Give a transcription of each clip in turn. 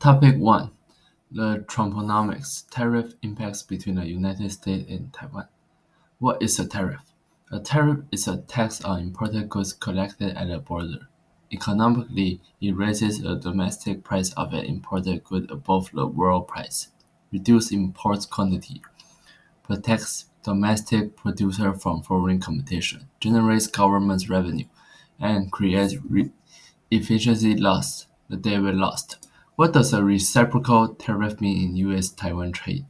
Topic 1. The Trumponomics Tariff Impacts between the United States and Taiwan. What is a tariff? A tariff is a tax on imported goods collected at the border. Economically, it raises the domestic price of an imported good above the world price, reduces import quantity, protects domestic producers from foreign competition, generates government revenue, and creates efficiency loss, the David lost. What does a reciprocal tariff mean in U.S.-Taiwan trade?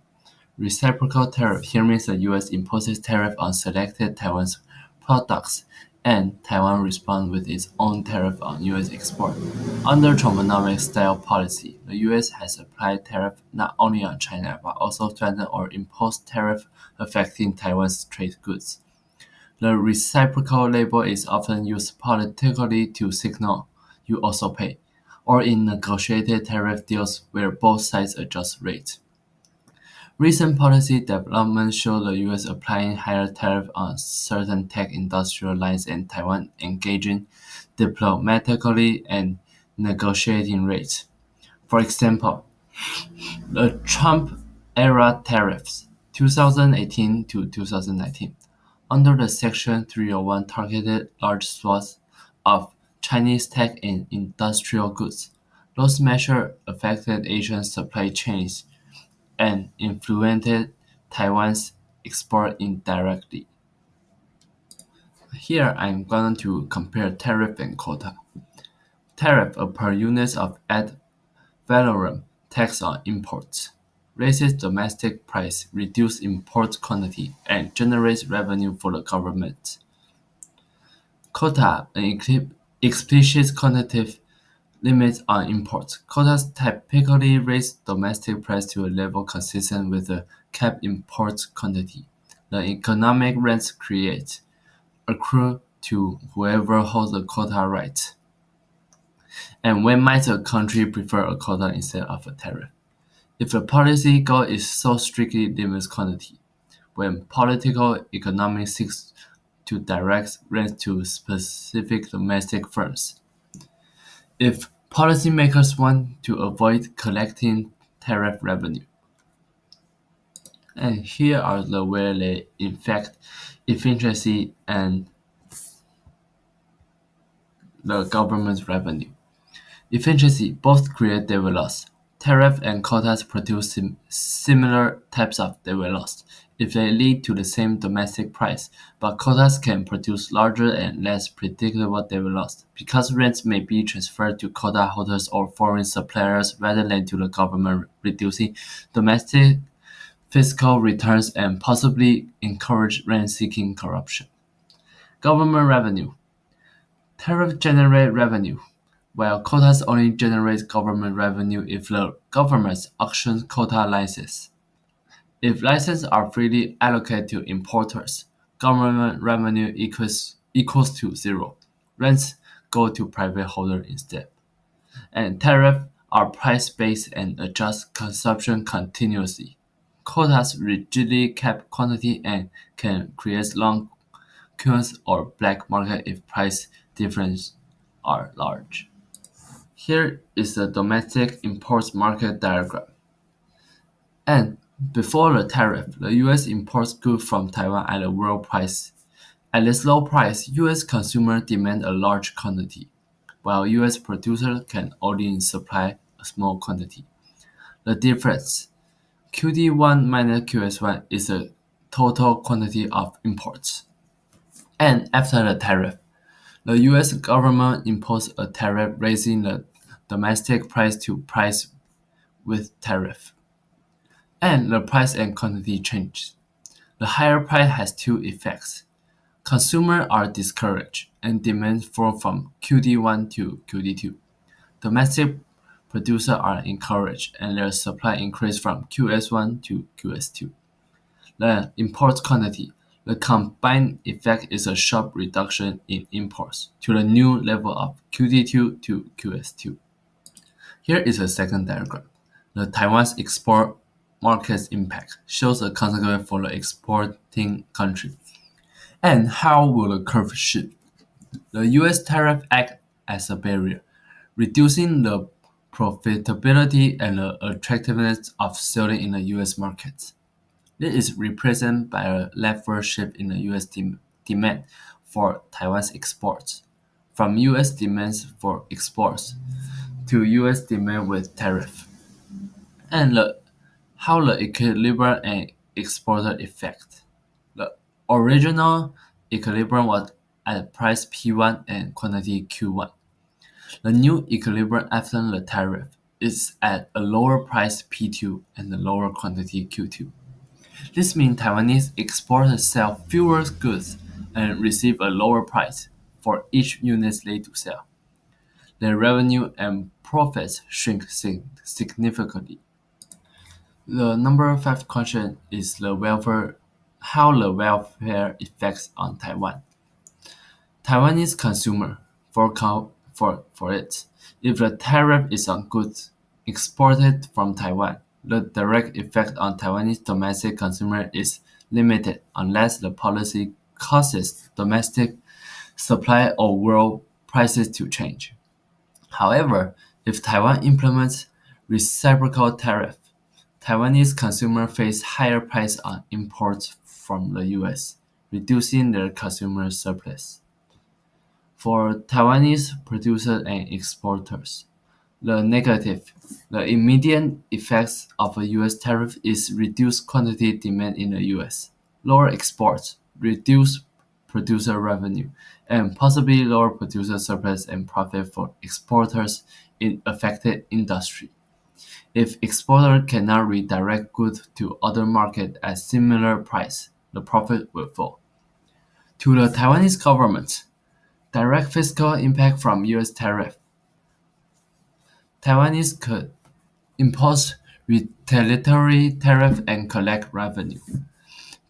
Reciprocal tariff here means the U.S. imposes tariff on selected Taiwan's products, and Taiwan responds with its own tariff on U.S. export. Under Trumponomics-style policy, the U.S. has applied tariff not only on China but also threatened or imposed tariff affecting Taiwan's trade goods. The reciprocal label is often used politically to signal "you also pay," or in negotiated tariff deals where both sides adjust rates. Recent policy developments show the U.S. applying higher tariffs on certain tech industrial lines and Taiwan engaging diplomatically and negotiating rates. For example, the Trump-era tariffs 2018 to 2019 under the Section 301 targeted large swaths of Chinese tech and industrial goods. Those measures affected Asian supply chains and influenced Taiwan's export indirectly. Here I'm going to compare tariff and quota. Tariff per unit of ad valorem tax on imports raises domestic price, reduces import quantity, and generates revenue for the government. Quota, an explicit quantitative limit on imports. Quotas typically raise domestic price to a level consistent with the capped import quantity. The economic rents created accrue to whoever holds the quota rights. And when might a country prefer a quota instead of a tariff? If the policy goal is so strictly limits quantity, when political economy seeks to direct rents to specific domestic firms. If policymakers want to avoid collecting tariff revenue. And here are the where they affect efficiency and the government's revenue. Efficiency both create David loss. Tariff and quotas produce similar types of David loss if they lead to the same domestic price, but quotas can produce larger and less predictable David loss because rents may be transferred to quota holders or foreign suppliers rather than to the government, reducing domestic fiscal returns and possibly encourage rent-seeking corruption. Government revenue. Tariffs generate revenue, while quotas only generate government revenue if the government auctions quota licenses. If licenses are freely allocated to importers, government revenue equals to zero. Rents go to private holders instead. And tariffs are price-based and adjust consumption continuously. Quotas rigidly cap quantity and can create long queues or black market if price differences are large. Here is the domestic imports market diagram. And before the tariff, the U.S. imports goods from Taiwan at a world price. At this low price, U.S. consumers demand a large quantity, while U.S. producers can only supply a small quantity. The difference, QD1 minus QS1 is the total quantity of imports. And after the tariff, the U.S. government imposed a tariff raising the domestic price to price with tariff. And the price and quantity changed. The higher price has two effects. Consumers are discouraged and demand fall from QD1 to QD2. Domestic producers are encouraged and their supply increased from QS1 to QS2. The import quantity. The combined effect is a sharp reduction in imports to the new level of QD2 to QS2. Here is a second diagram. The Taiwan's export market's impact shows a consequence for the exporting country. And how will the curve shift? The U.S. tariff act as a barrier, reducing the profitability and the attractiveness of selling in the U.S. market. This is represented by a leftward shift in the U.S. demand for Taiwan's exports, from U.S. demands for exports to U.S. demand with tariff, and how the equilibrium and exporter effect. The original equilibrium was at price P1 and quantity Q1. The new equilibrium after the tariff is at a lower price P2 and a lower quantity Q2. This means Taiwanese exporters sell fewer goods and receive a lower price for each unit they to sell. Their revenue and profits shrink significantly. The number five question is how the welfare effects on Taiwan. Taiwanese consumer for it. If the tariff is on goods exported from Taiwan, the direct effect on Taiwanese domestic consumer is limited unless the policy causes domestic supply or world prices to change. However, if Taiwan implements reciprocal tariff, Taiwanese consumers face higher price on imports from the US, reducing their consumer surplus. For Taiwanese producers and exporters, the immediate effects of a US tariff is reduced quantity demand in the US, lower exports, reduced producer revenue, and possibly lower producer surplus and profit for exporters in affected industry. If exporter cannot redirect goods to other markets at similar price, the profit will fall. To the Taiwanese government, direct fiscal impact from US tariff. Taiwanese could impose retaliatory tariff and collect revenue,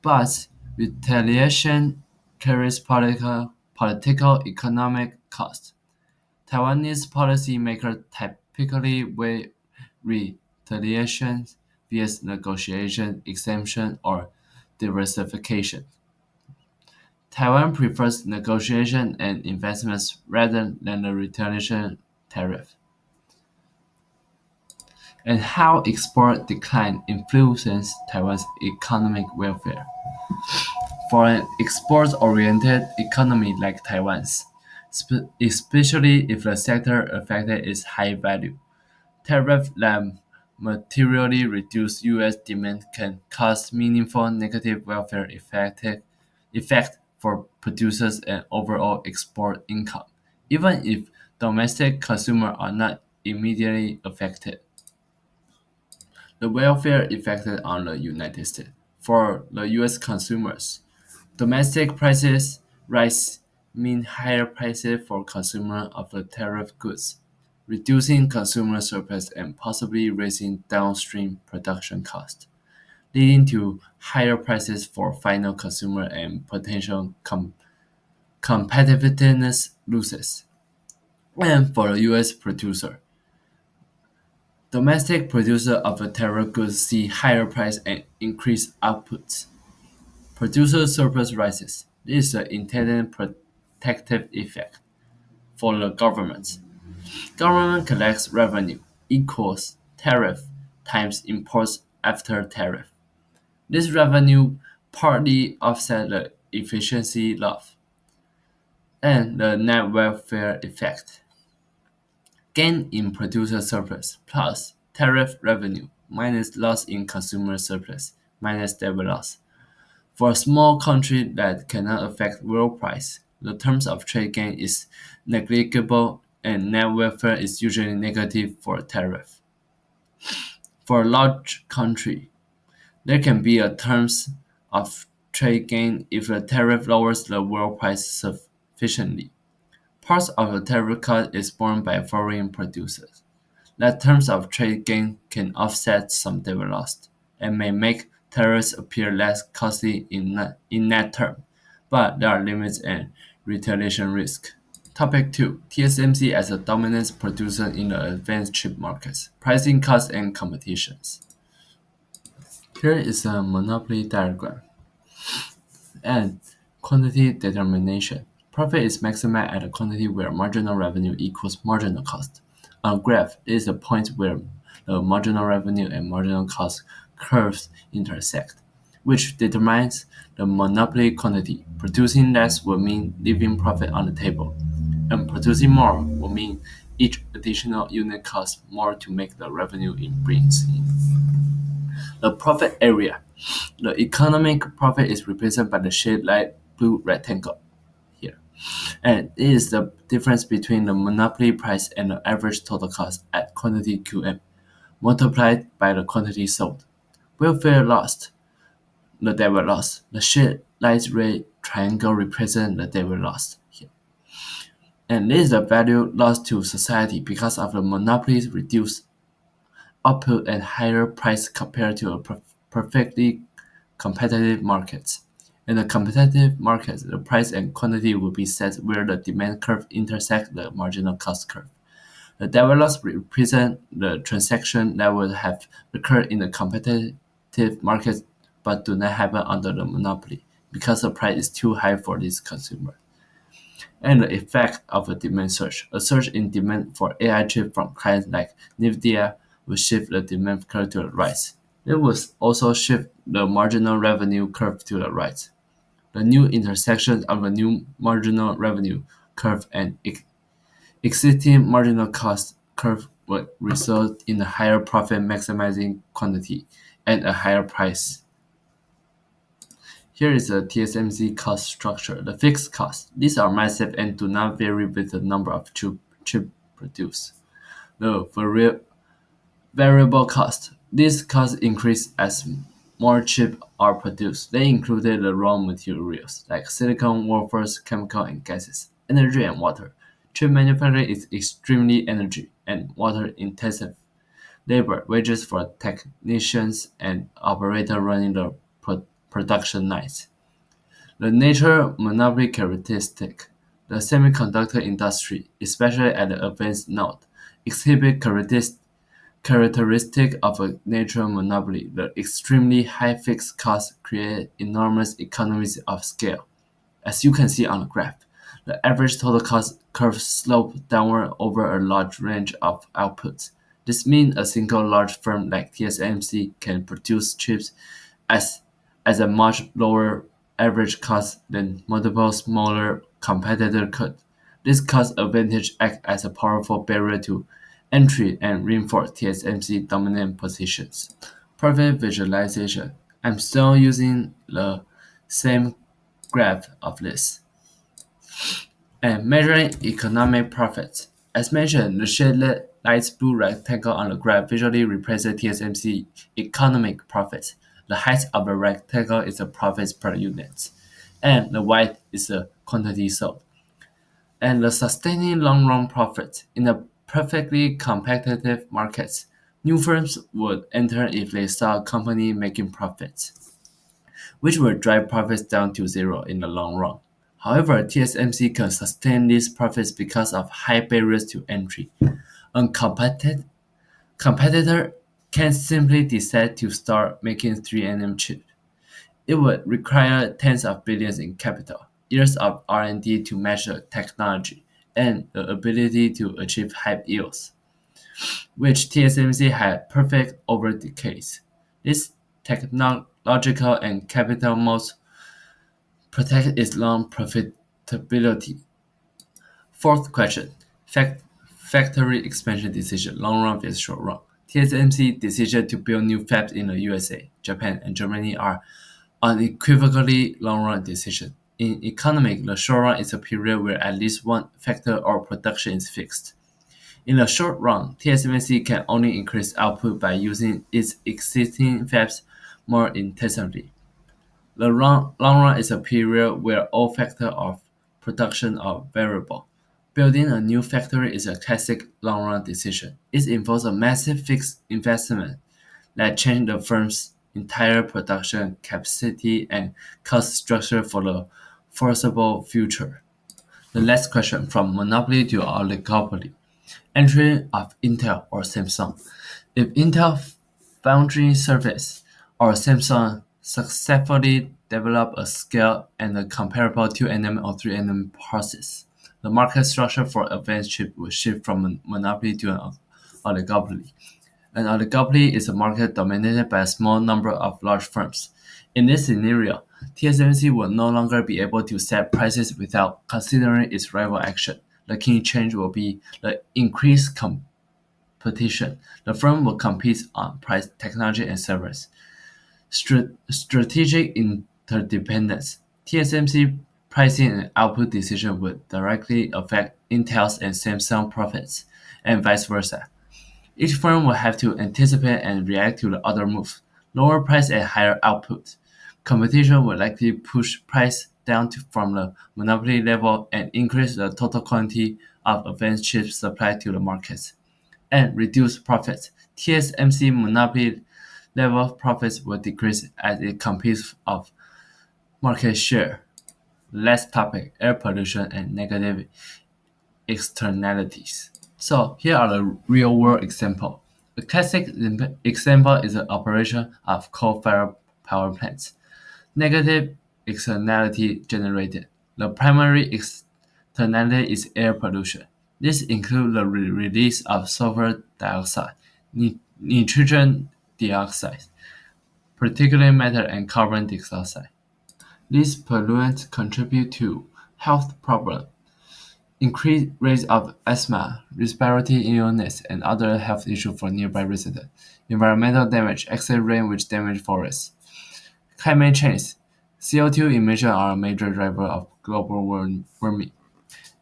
but retaliation carries political economic cost. Taiwanese policymakers typically weigh retaliation via negotiation, exemption, or diversification. Taiwan prefers negotiation and investments rather than the retaliation tariff. And how export decline influences Taiwan's economic welfare. For an export-oriented economy like Taiwan's, especially if the sector affected is high value, tariff that materially reduce U.S. demand can cause meaningful negative welfare effect for producers and overall export income, even if domestic consumers are not immediately affected. The welfare effect on the United States. For the U.S. consumers, domestic prices rise mean higher prices for consumers of the tariff goods, reducing consumer surplus and possibly raising downstream production costs, leading to higher prices for final consumer and potential competitiveness losses. And for the U.S. producer, domestic producers of the tariff goods see higher price and increased outputs. Producer surplus rises. This is the intended protective effect. For the government, government collects revenue equals tariff times imports after tariff. This revenue partly offsets the efficiency loss and the net welfare effect. Gain in producer surplus plus tariff revenue minus loss in consumer surplus minus debit loss. For a small country that cannot affect world price, the terms of trade gain is negligible and net welfare is usually negative for tariff. For a large country, there can be a terms of trade gain if the tariff lowers the world price sufficiently. Parts of the tariff cut is borne by foreign producers. That terms of trade gain can offset some debit loss and may make tariffs appear less costly in net term, but there are limits and retaliation risk. Topic 2. TSMC as a dominant producer in the advanced chip markets, pricing costs and competitions. Here is a monopoly diagram and quantity determination. Profit is maximized at a quantity where marginal revenue equals marginal cost. On a graph, it is a point where the marginal revenue and marginal cost curves intersect, which determines the monopoly quantity. Producing less will mean leaving profit on the table, and producing more will mean each additional unit costs more to make the revenue it brings in. The profit area. The economic profit is represented by the shaded light blue rectangle here. And it is the difference between the monopoly price and the average total cost at quantity QM multiplied by the quantity sold. Welfare lost, the devil lost. The shaded light red triangle represents the devil lost here. And this is the value lost to society because of the monopoly's reduced output and higher price compared to a perfectly competitive markets. In a competitive market, the price and quantity will be set where the demand curve intersect the marginal cost curve. The developers represent the transaction that would have occurred in a competitive market but do not happen under the monopoly because the price is too high for this consumer. And the effect of a demand surge. A surge in demand for AI chip from clients like NVIDIA will shift the demand curve to the right. It will also shift the marginal revenue curve to the right. The new intersection of a new marginal revenue curve and existing marginal cost curve would result in a higher profit maximizing quantity and a higher price. Here is the TSMC cost structure. The fixed costs. These are massive and do not vary with the number of chip produced. The variable cost. These costs increase as more chips are produced. They included the raw materials like silicon, wafers, chemical and gases, energy and water. Chip manufacturing is extremely energy and water intensive. Labor, wages for technicians and operators running the production lines. The nature monopoly characteristic. The semiconductor industry, especially at the advanced node, exhibit characteristic of a natural monopoly. The extremely high fixed costs create enormous economies of scale. As you can see on the graph, the average total cost curve slopes downward over a large range of outputs. This means a single large firm like TSMC can produce chips as, as a much lower average cost than multiple smaller competitors could. This cost advantage acts as a powerful barrier to entry and reinforce TSMC dominant positions. Profit visualization. I'm still using the same graph of this. And measuring economic profits. As mentioned, the shaded light blue rectangle on the graph visually represents TSMC economic profits. The height of the rectangle is the profits per unit, and the white is the quantity sold. And the sustaining long-run profit. In a perfectly competitive market, new firms would enter if they saw a company making profits, which will drive profits down to zero in the long run. However, TSMC can sustain these profits because of high barriers to entry. A competitor can simply decide to start making 3nm chips. It would require tens of billions in capital, years of R&D to match the technology, and the ability to achieve high yields, which TSMC had perfect over decades. This technological and capital moat protect its long profitability. Fourth question: Factory expansion decision, long run vs short run. TSMC decision to build new fabs in the USA, Japan, and Germany are unequivocally long-run decisions. In economics, the short run is a period where at least one factor or production is fixed. In the short run, TSMC can only increase output by using its existing fabs more intensively. The long run is a period where all factors of production are variable. Building a new factory is a classic long-run decision. It involves a massive fixed investment that changes the firm's entire production capacity and cost structure for the foreseeable future. The last question: from monopoly to oligopoly. Entry of Intel or Samsung. If Intel Foundry Service or Samsung successfully develop a scale and a comparable 2nm or 3nm process, The market structure for advanced chips will shift from a monopoly to an oligopoly. An oligopoly is a market dominated by a small number of large firms. In this scenario, TSMC will no longer be able to set prices without considering its rival action. The key change will be the increased competition. The firm will compete on price, technology, and service. Strategic interdependence. TSMC pricing and output decision would directly affect Intel's and Samsung profits, and vice versa. Each firm will have to anticipate and react to the other moves, lower price and higher output. Competition will likely push price down from the monopoly level and increase the total quantity of advanced chips supplied to the markets, and reduce profits. TSMC monopoly level profits will decrease as it competes of market share. Last topic, air pollution and negative externalities. So here are the real world example. A classic example is the operation of coal-fired power plants. Negative externality generated. The primary externality is air pollution. This includes the release of sulfur dioxide, nitrogen dioxide, particulate matter, and carbon dioxide. These pollutants contribute to health problems, increased rates of asthma, respiratory illness, and other health issues for nearby residents. Environmental damage, excess rain which damage forests. Climate change. CO2 emissions are a major driver of global warming.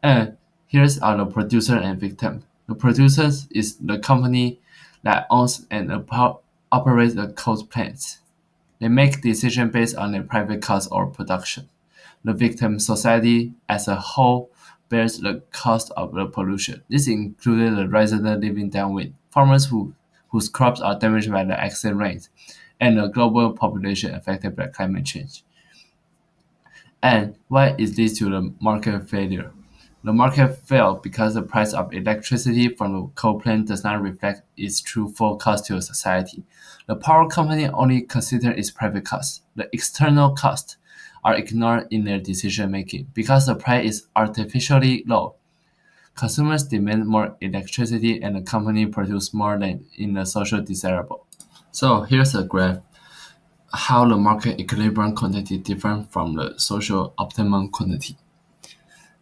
And here's are the producer and victim. The producer is the company that owns and operates the coal plants. They make decisions based on their private cost or production. The victim society as a whole bears the cost of the pollution. This included the residents living downwind, farmers whose crops are damaged by the excess rains, and the global population affected by climate change. And why is this to the market failure? The market failed because the price of electricity from the coal plant does not reflect its true full cost to society. The power company only considers its private costs. The external costs are ignored in their decision making because the price is artificially low. Consumers demand more electricity and the company produces more than in the social desirable. So here's a graph how the market equilibrium quantity differs from the social optimum quantity.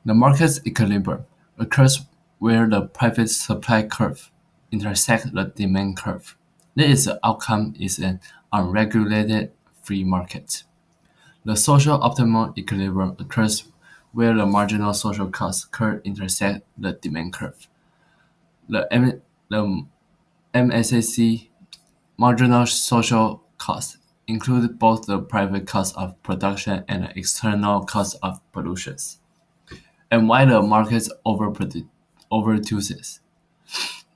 The market's equilibrium occurs where the private supply curve intersects the demand curve. This outcome is an unregulated free market. The social optimal equilibrium occurs where the marginal social cost curve intersects the demand curve. The MSAC marginal social cost include both the private cost of production and the external cost of pollution. And why the market overproduces.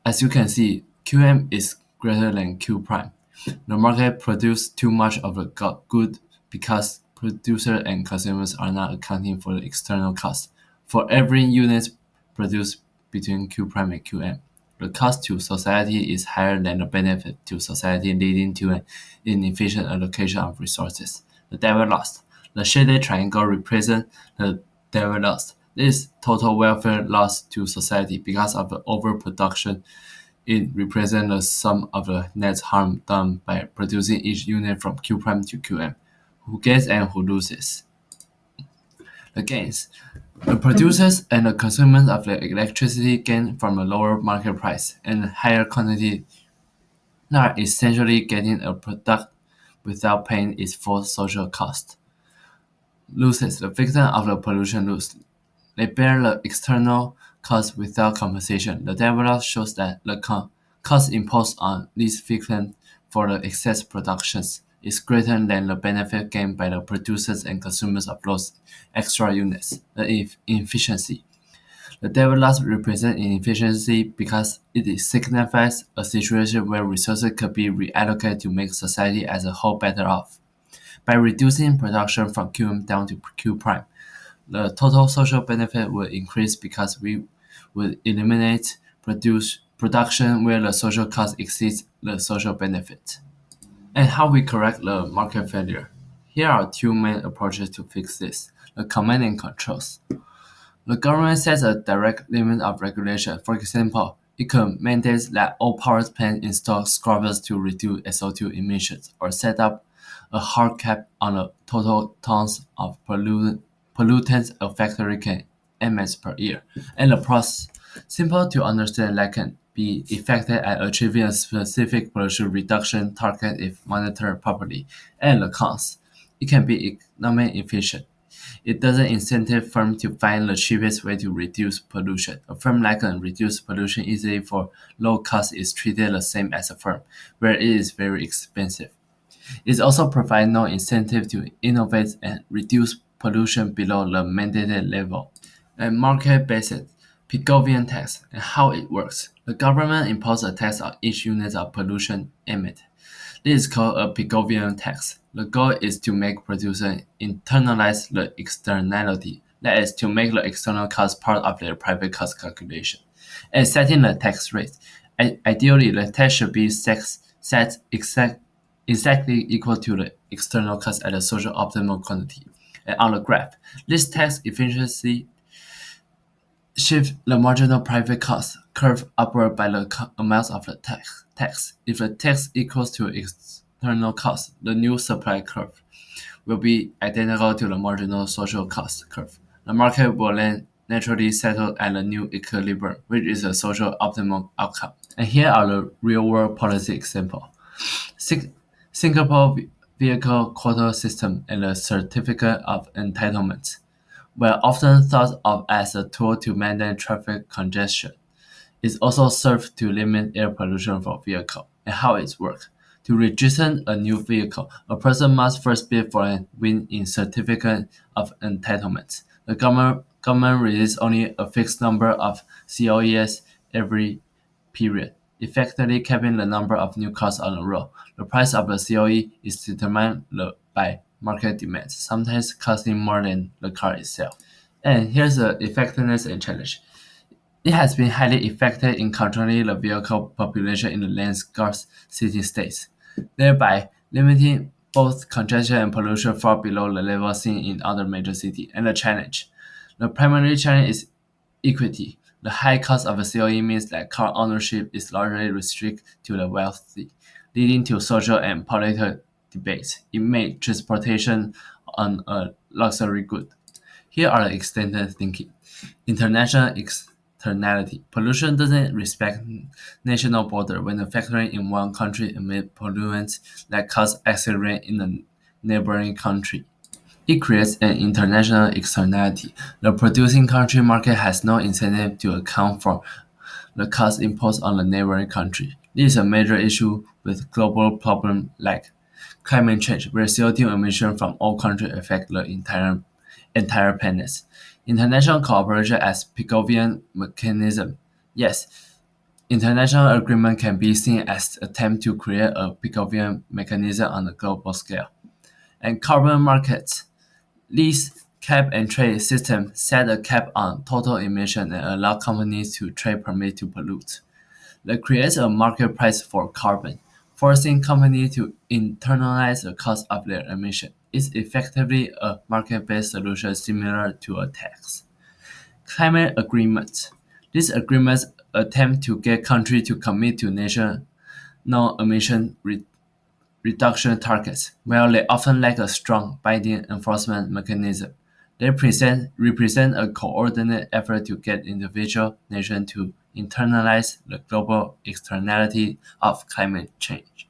As you can see, QM is greater than Q prime. The market produces too much of a good because producers and consumers are not accounting for the external cost. For every unit produced between Q prime and QM, the cost to society is higher than the benefit to society, leading to an inefficient allocation of resources. The devil lost. The shaded triangle represents the devil lost. This total welfare loss to society because of the overproduction. It represents the sum of the net harm done by producing each unit from Q prime to QM. Who gains and who loses? The gains. The producers and the consumers of the electricity gain from a lower market price and higher quantity, are essentially getting a product without paying its full social cost. Loses. The victim of the pollution lose. They bear the external cost without compensation. The development shows that the cost imposed on these victims for the excess productions is greater than the benefit gained by the producers and consumers of those extra units. The inefficiency. The development represents inefficiency because it signifies a situation where resources could be reallocated to make society as a whole better off. By reducing production from QM down to Q prime, the total social benefit will increase because we will eliminate production where the social cost exceeds the social benefit. And how we correct the market failure. Here are two main approaches to fix this. The command and controls. The government sets a direct limit of regulation. For example, it could mandate that all power plants install scrubbers to reduce SO2 emissions, or set up a hard cap on the total tons of pollutants a factory can emit per year. And the process, simple to understand, that can be effective at achieving a specific pollution reduction target if monitored properly. And the cons, it can be economic efficient. It doesn't incentive firms to find the cheapest way to reduce pollution. A firm that can reduce pollution easily for low cost is treated the same as a firm where it is very expensive. It also provides no incentive to innovate and reduce pollution below the mandated level. And market-based Pigovian tax and how it works. The government imposes a tax on each unit of pollution emitted. This is called a Pigovian tax. The goal is to make producers internalize the externality, that is, to make the external cost part of their private cost calculation. And setting the tax rate. Ideally, the tax should be set exactly equal to the external cost at a social optimal quantity. And on the graph, this tax efficiency shift the marginal private cost curve upward by the amount of the tax. If the tax equals to external cost, the new supply curve will be identical to the marginal social cost curve. The market will then naturally settle at a new equilibrium, which is a social optimal outcome. And here are the real-world policy examples. Singapore vehicle quota system and the certificate of entitlement were often thought of as a tool to manage traffic congestion. It also serves to limit air pollution from vehicles. And how it works. To register a new vehicle, a person must first bid for and win in certificate of entitlement. The government releases only a fixed number of COEs every period, effectively capping the number of new cars on the road. The price of the COE is determined by market demand, sometimes costing more than the car itself. And here's the effectiveness and challenge. It has been highly effective in controlling the vehicle population in the land-scarce city-states, thereby limiting both congestion and pollution far below the level seen in other major cities. And the challenge. The primary challenge is equity. The high cost of a COE means that car ownership is largely restricted to the wealthy, leading to social and political debates. It makes transportation a luxury good. Here are the extended thinking. International externality. Pollution doesn't respect national border. When a factory in one country emits pollutants that cause accident in the neighboring country, it creates an international externality. The producing country market has no incentive to account for the cost imposed on the neighboring country. This is a major issue with global problems like climate change, where CO2 emissions from all countries affect the entire planet. International cooperation as Pigovian mechanism. Yes, international agreement can be seen as an attempt to create a Pigovian mechanism on a global scale. And carbon markets. These cap and trade systems set a cap on total emission and allow companies to trade permit to pollute. That creates a market price for carbon, forcing companies to internalize the cost of their emission. It's effectively a market-based solution similar to a tax. Climate agreements. These agreements attempt to get countries to commit to national emission reduction targets, while they often lack a strong binding enforcement mechanism. They represent a coordinated effort to get individual nations to internalize the global externality of climate change.